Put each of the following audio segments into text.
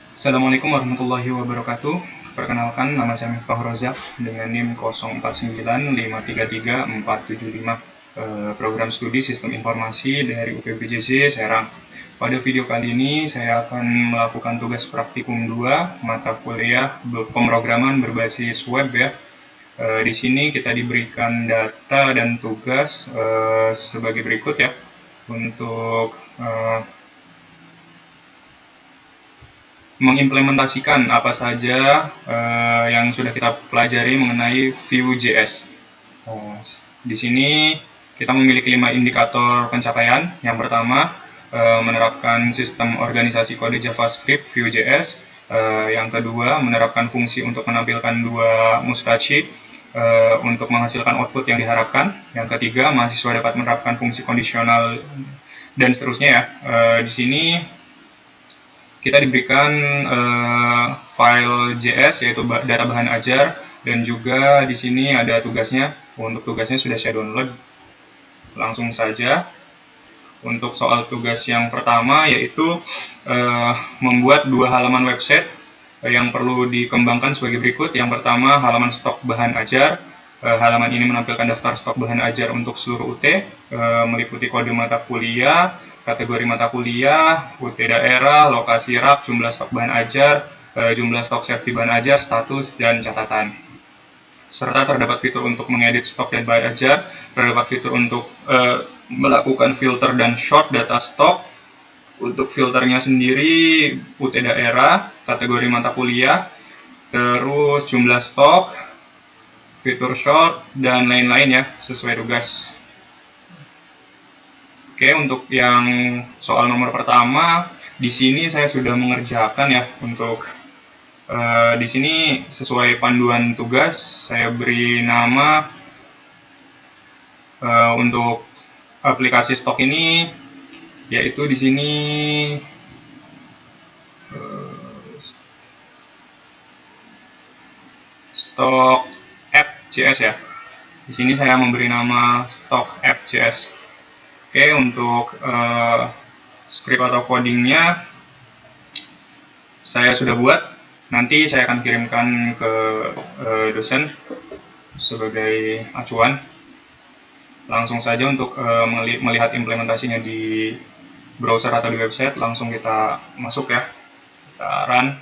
Assalamualaikum warahmatullahi wabarakatuh. Perkenalkan, nama saya Miftah Rozak dengan NIM 04933475, program studi Sistem Informasi dari UPBJJ Serang. Pada video kali ini saya akan melakukan tugas praktikum 2 mata kuliah pemrograman berbasis web ya. Di sini kita diberikan data dan tugas sebagai berikut ya. Untuk mengimplementasikan apa saja yang sudah kita pelajari mengenai Vue.js. Di sini kita memiliki 5 indikator pencapaian. Yang pertama, menerapkan sistem organisasi kode JavaScript Vue.js. Yang kedua, menerapkan fungsi untuk menampilkan 2 mustache untuk menghasilkan output yang diharapkan. Yang ketiga, mahasiswa dapat menerapkan fungsi kondisional dan seterusnya ya. Di sini kita diberikan file JS yaitu data bahan ajar, dan juga di sini ada tugasnya. Untuk tugasnya sudah saya download. Langsung saja untuk soal tugas yang pertama, yaitu membuat 2 halaman website yang perlu dikembangkan sebagai berikut. Yang pertama, halaman stok bahan ajar. Halaman ini menampilkan daftar stok bahan ajar untuk seluruh UT, meliputi kode mata kuliah, kategori mata kuliah, UT daerah, lokasi rak, jumlah stok bahan ajar, jumlah stok safety bahan ajar, status, dan catatan. Serta terdapat fitur untuk mengedit stok dan bahan ajar, terdapat fitur untuk melakukan filter dan sort data stok. Untuk filternya sendiri UT daerah, kategori mata kuliah, terus jumlah stok, fitur short, dan lain-lain ya, sesuai tugas. Oke, untuk yang soal nomor pertama, di sini saya sudah mengerjakan ya. Untuk di sini sesuai panduan tugas, saya beri nama untuk aplikasi stok ini, yaitu di sini stok app.js ya. Di sini saya memberi nama stok app.js. Oke, untuk script atau codingnya saya sudah buat. Nanti saya akan kirimkan ke dosen sebagai acuan. Langsung saja untuk melihat implementasinya di browser atau di website, langsung kita masuk ya. Kita run.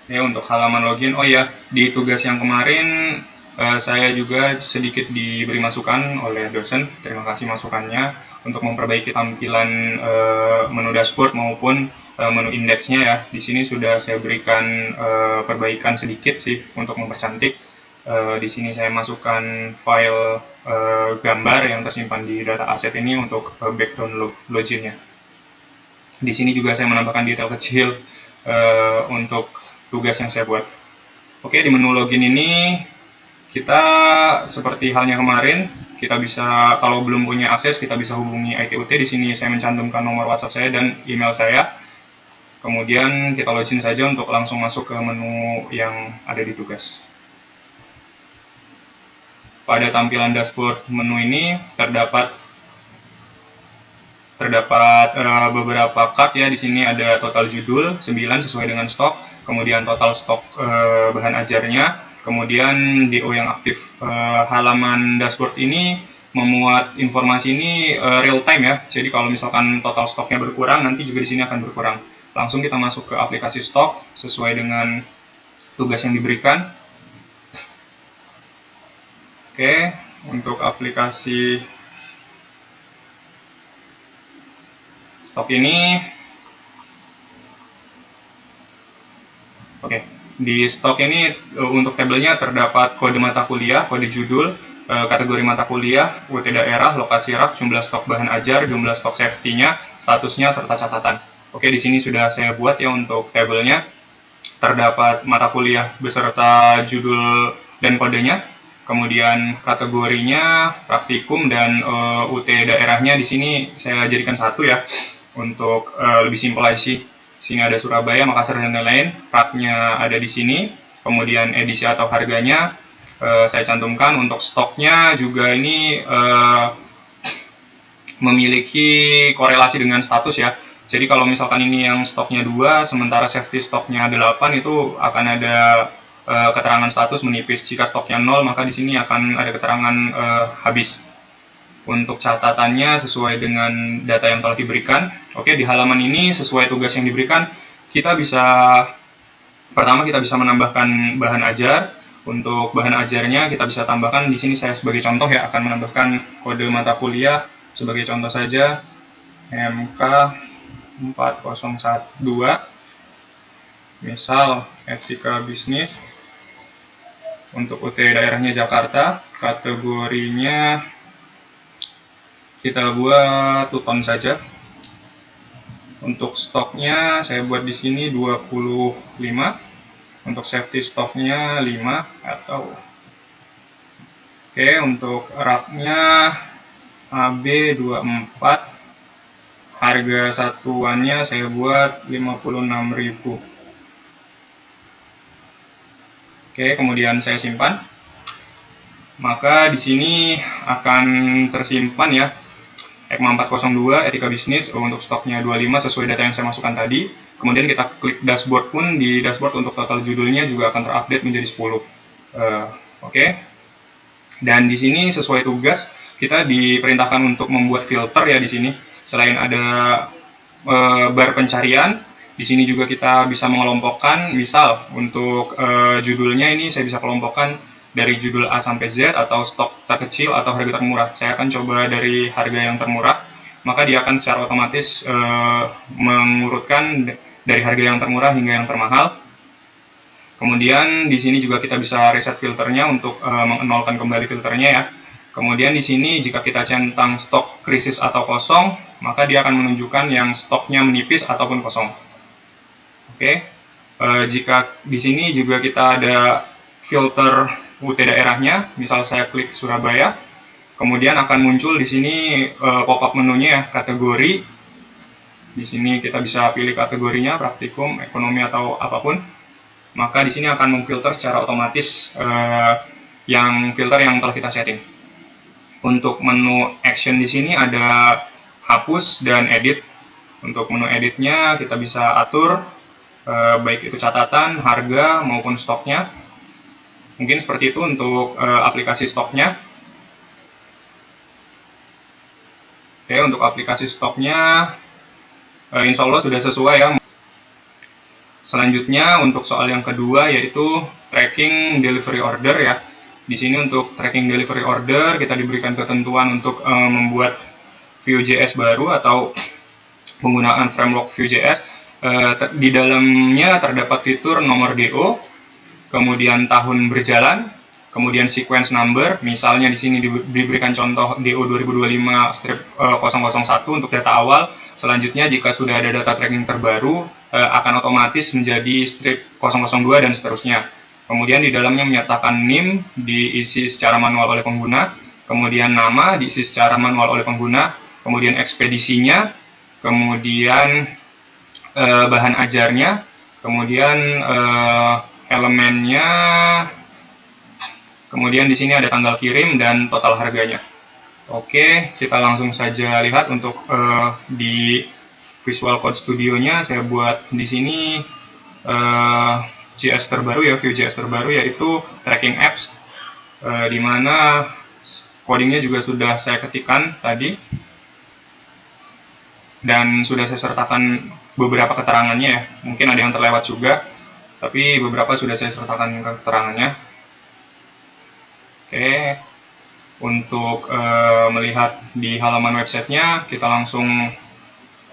Ya, untuk halaman login, oh ya, di tugas yang kemarin saya juga sedikit diberi masukan oleh dosen. Terima kasih masukannya untuk memperbaiki tampilan menu dashboard maupun menu indeksnya ya. Di sini sudah saya berikan perbaikan sedikit sih untuk mempercantik. Di sini saya masukkan file gambar yang tersimpan di data asset ini untuk background loginnya. Di sini juga saya menambahkan detail kecil untuk tugas yang saya buat. Oke, di menu login ini kita seperti halnya kemarin, kita bisa, kalau belum punya akses, kita bisa hubungi ITUT. Di sini saya mencantumkan nomor WhatsApp saya dan email saya. Kemudian kita login saja untuk langsung masuk ke menu yang ada di tugas. Pada tampilan dashboard menu ini terdapat beberapa card ya. Di sini ada total judul 9 sesuai dengan stok, kemudian total stok bahan ajarnya, kemudian DO yang aktif. Halaman dashboard ini memuat informasi ini real time ya. Jadi kalau misalkan total stoknya berkurang, nanti juga di sini akan berkurang. Langsung kita masuk ke aplikasi stok sesuai dengan tugas yang diberikan. Oke, untuk aplikasi stok ini, oke, di stok ini untuk tabelnya terdapat kode mata kuliah, kode judul, kategori mata kuliah, UT daerah, lokasi rak, jumlah stok bahan ajar, jumlah stok safety-nya, statusnya, serta catatan. Oke, di sini sudah saya buat ya untuk tabelnya. Terdapat mata kuliah beserta judul dan kodenya, kemudian kategorinya praktikum, dan UT daerahnya di sini saya jadikan satu ya, untuk lebih simpel aja sih. Sini ada Surabaya, Makassar, dan lain-lain. Raknya ada di sini. Kemudian edisi atau harganya saya cantumkan. Untuk stoknya juga ini memiliki korelasi dengan status ya. Jadi kalau misalkan ini yang stoknya 2, sementara safety stoknya 8, itu akan ada keterangan status menipis. Jika stoknya 0, maka di sini akan ada keterangan habis. Untuk catatannya sesuai dengan data yang telah diberikan. Oke, di halaman ini sesuai tugas yang diberikan, pertama kita bisa menambahkan bahan ajar. Untuk bahan ajarnya kita bisa tambahkan, di sini saya sebagai contoh ya akan menambahkan kode mata kuliah sebagai contoh saja, MK 4012, misal etika bisnis. Untuk UT daerahnya Jakarta, kategorinya kita buat 2 ton saja. Untuk stoknya saya buat di sini 25. Untuk safety stoknya 5 atau oke, untuk raknya AB24. Harga satuannya saya buat 56.000. Oke, kemudian saya simpan. Maka di sini akan tersimpan ya, ECMA 402 etika bisnis untuk stoknya 25 sesuai data yang saya masukkan tadi. Kemudian kita klik dashboard pun, di dashboard untuk total judulnya juga akan terupdate menjadi 10. Oke. Dan di sini sesuai tugas kita diperintahkan untuk membuat filter ya di sini. Selain ada bar pencarian, di sini juga kita bisa mengelompokkan. Misal untuk judulnya ini saya bisa kelompokkan dari judul A sampai Z atau stok terkecil atau harga termurah. Saya akan coba dari harga yang termurah, maka dia akan secara otomatis mengurutkan dari harga yang termurah hingga yang termahal. Kemudian di sini juga kita bisa reset filternya untuk menolkan kembali filternya ya. Kemudian di sini jika kita centang stok krisis atau kosong, maka dia akan menunjukkan yang stoknya menipis ataupun kosong. Oke. Jika di sini juga kita ada filter UT daerahnya, misal saya klik Surabaya, kemudian akan muncul di sini pop-up menunya ya, kategori. Di sini kita bisa pilih kategorinya, praktikum, ekonomi atau apapun. Maka di sini akan memfilter secara otomatis yang filter yang telah kita setting. Untuk menu action di sini ada hapus dan edit. Untuk menu editnya kita bisa atur baik itu catatan, harga maupun stoknya. Mungkin seperti itu untuk aplikasi stoknya. Oke, untuk aplikasi stoknya insya Allah sudah sesuai ya. Selanjutnya untuk soal yang kedua yaitu tracking delivery order ya. Di sini untuk tracking delivery order kita diberikan ketentuan untuk membuat Vue.js baru atau penggunaan framework Vue.js. Di dalamnya terdapat fitur nomor DO, kemudian tahun berjalan, kemudian sequence number. Misalnya di sini diberikan contoh DO 2025-001 untuk data awal. Selanjutnya jika sudah ada data tracking terbaru akan otomatis menjadi strip 002 dan seterusnya. Kemudian di dalamnya menyertakan NIM diisi secara manual oleh pengguna, kemudian nama diisi secara manual oleh pengguna, kemudian ekspedisinya, kemudian bahan ajarnya, kemudian elemennya, kemudian di sini ada tanggal kirim dan total harganya. Oke, kita langsung saja lihat untuk di Visual Code Studio-nya. Saya buat di sini JS terbaru ya, Vue.js terbaru yaitu tracking apps, di mana codingnya juga sudah saya ketikkan tadi dan sudah saya sertakan beberapa keterangannya ya. Mungkin ada yang terlewat juga, tapi beberapa sudah saya sertakan keterangannya. Oke, untuk melihat di halaman websitenya, kita langsung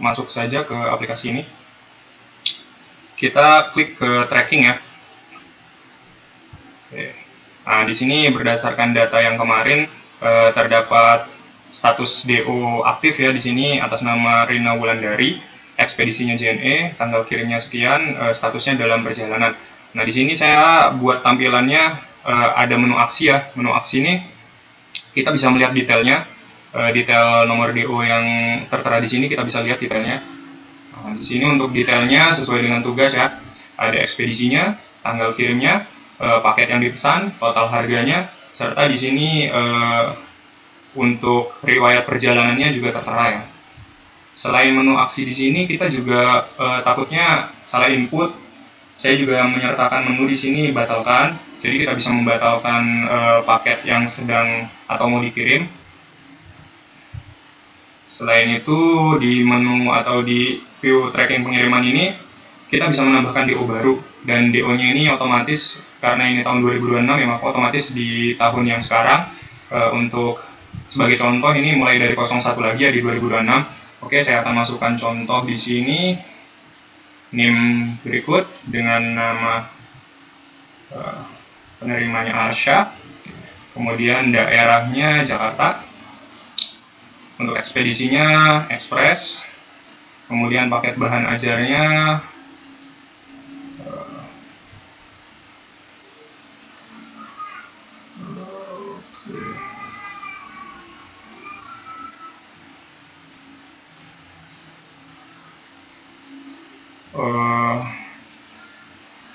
masuk saja ke aplikasi ini. Kita klik ke tracking ya. Oke. Nah, di sini berdasarkan data yang kemarin terdapat status DO aktif ya di sini atas nama Rina Wulandari, ekspedisinya JNE, tanggal kirimnya sekian, statusnya dalam perjalanan. Nah, di sini saya buat tampilannya ada menu aksi ya. Menu aksi ini kita bisa melihat detailnya, detail nomor DO yang tertera di sini kita bisa lihat detailnya. Nah, di sini untuk detailnya sesuai dengan tugas ya, ada ekspedisinya, tanggal kirimnya, paket yang dipesan, total harganya, serta di sini untuk riwayat perjalanannya juga tertera ya. Selain menu aksi di sini, kita juga takutnya salah input. Saya juga menyertakan menu di sini batalkan. Jadi kita bisa membatalkan paket yang sedang atau mau dikirim. Selain itu, di menu atau di view tracking pengiriman ini, kita bisa menambahkan DO baru. Dan DO-nya ini otomatis, karena ini tahun 2026 ya, maka otomatis di tahun yang sekarang. Untuk sebagai contoh, ini mulai dari 01 lagi ya di 2026. Oke, saya akan masukkan contoh di sini. NIM berikut dengan nama penerimanya Arsya. Kemudian daerahnya Jakarta. Untuk ekspedisinya Express. Kemudian paket bahan ajarnya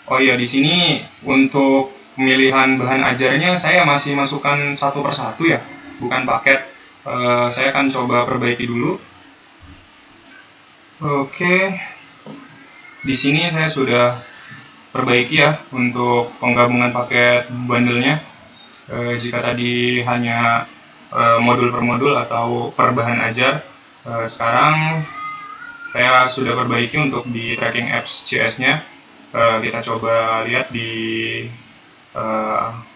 oh iya, di sini untuk pemilihan bahan ajarnya saya masih masukkan satu persatu ya, bukan paket. Saya akan coba perbaiki dulu. Oke, di sini saya sudah perbaiki ya untuk penggabungan paket bundle-nya. Jika tadi hanya modul per modul atau per bahan ajar, sekarang saya sudah perbaiki untuk di tracking apps JS-nya. Kita coba lihat di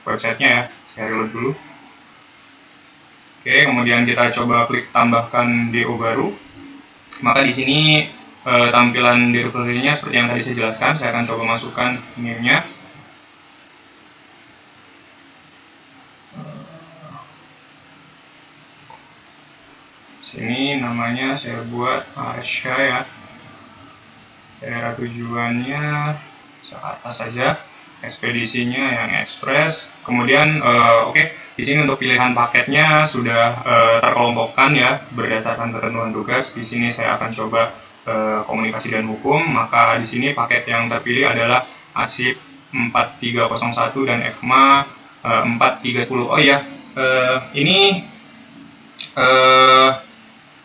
websitenya ya. Saya reload dulu. Oke, kemudian kita coba klik tambahkan DO baru. Maka di sini tampilan directory-nya seperti yang tadi saya jelaskan. Saya akan coba masukkan NIM-nya. Sini namanya saya buat Arsya ya. Daerah tujuannya Jakarta saja. Ekspedisinya yang Express. Kemudian oke, di sini untuk pilihan paketnya sudah terkelompokkan ya berdasarkan ketentuan tugas. Di sini saya akan coba komunikasi dan hukum. Maka di sini paket yang terpilih adalah ASIP 4301 dan ECMA 4310. Oh iya, ini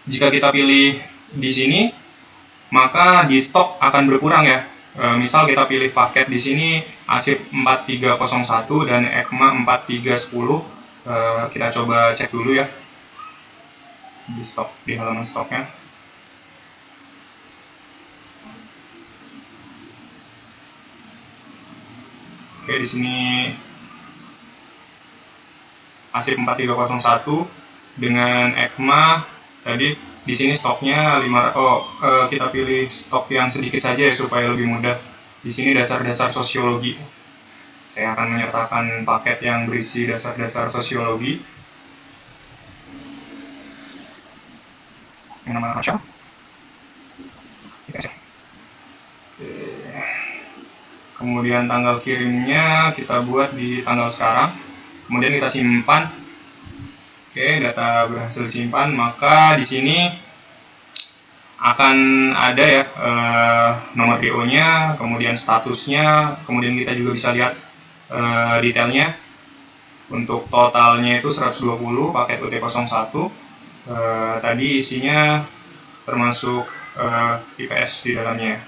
jika kita pilih di sini, maka di stok akan berkurang ya. Misal kita pilih paket di sini ASIP 4301 dan ECMA 4310. Kita coba cek dulu ya di stok, di halaman stoknya. Oke, di sini ASIP 4301 dengan ECMA tadi di sini stoknya 5. Kita pilih stok yang sedikit saja ya supaya lebih mudah. Di sini dasar-dasar sosiologi. Saya akan menyertakan paket yang berisi dasar-dasar sosiologi. Yang nama Arsya. Kemudian tanggal kirimnya kita buat di tanggal sekarang. Kemudian kita simpan. Oke, data berhasil disimpan. Maka di sini akan ada ya nomor DO-nya, kemudian statusnya, kemudian kita juga bisa lihat detailnya. Untuk totalnya itu 120 paket UT01. Tadi isinya termasuk IPS di dalamnya.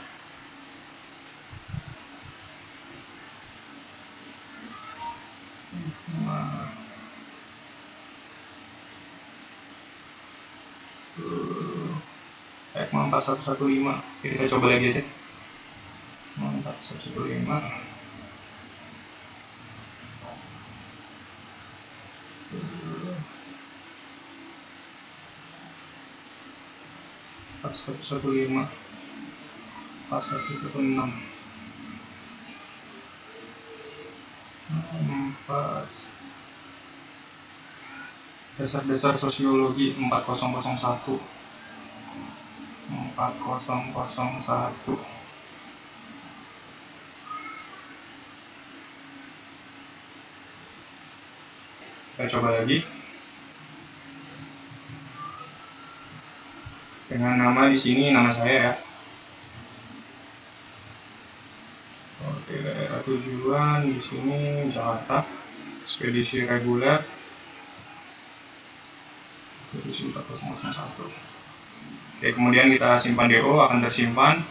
ECMA 4115. Kita coba lagi aja. 4115. 4115. 4116. 4. Dasar-dasar sosiologi 4001. 4001. Kita coba lagi dengan nama di sini nama saya ya. Oke, daerah tujuan di sini Jakarta. Ekspedisi reguler. revisi 4001. Oke, kemudian kita simpan DO, akan tersimpan.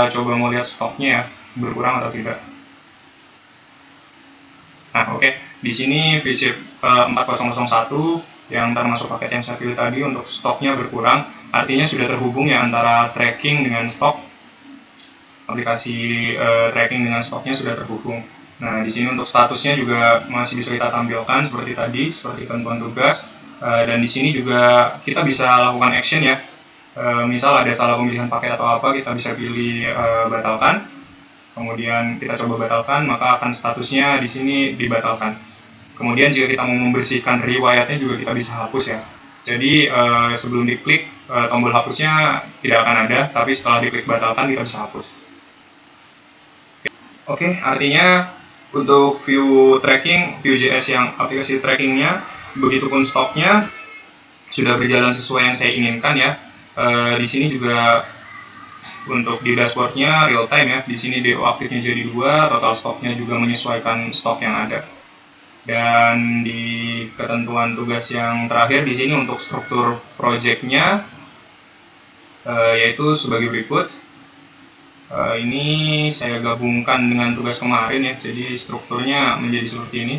Coba mau lihat stoknya ya, berkurang atau tidak. Nah, oke. Di sini VSIP 4001 yang termasuk paket yang saya pilih tadi untuk stoknya berkurang, artinya sudah terhubung ya antara tracking dengan stok. Aplikasi tracking dengan stoknya sudah terhubung. Nah, di sini untuk statusnya juga masih bisa kita tampilkan seperti tadi, seperti ketentuan tugas. Dan di sini juga kita bisa lakukan action ya. Misal ada salah pemilihan paket atau apa, kita bisa pilih batalkan. Kemudian kita coba batalkan, maka akan statusnya di sini dibatalkan. Kemudian jika kita mau membersihkan riwayatnya juga kita bisa hapus ya. Jadi sebelum diklik tombol hapusnya tidak akan ada, tapi setelah diklik batalkan kita bisa hapus. Oke, artinya untuk view tracking, Vue.js yang aplikasi trackingnya, begitupun stoknya sudah berjalan sesuai yang saya inginkan ya. Di sini juga untuk di dashboardnya real time ya. Di sini DO aktifnya jadi 2, total stoknya juga menyesuaikan stok yang ada. Dan di ketentuan tugas yang terakhir di sini untuk struktur projectnya yaitu sebagai berikut. Ini saya gabungkan dengan tugas kemarin ya, jadi strukturnya menjadi seperti ini.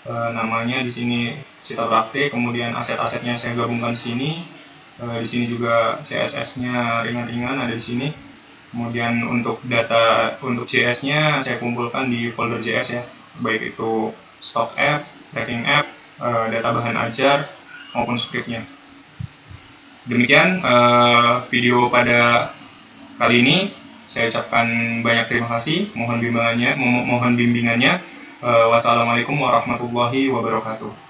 Namanya di sini Sita Praktik, kemudian aset-asetnya saya gabungkan di sini. Di sini juga CSS-nya ringan-ringan ada di sini. Kemudian untuk data untuk JS-nya saya kumpulkan di folder JS ya, baik itu stock app, tracking app, data bahan ajar maupun script-nya. Demikian video pada kali ini. Saya ucapkan banyak terima kasih, mohon bimbingannya. Wassalamualaikum warahmatullahi wabarakatuh.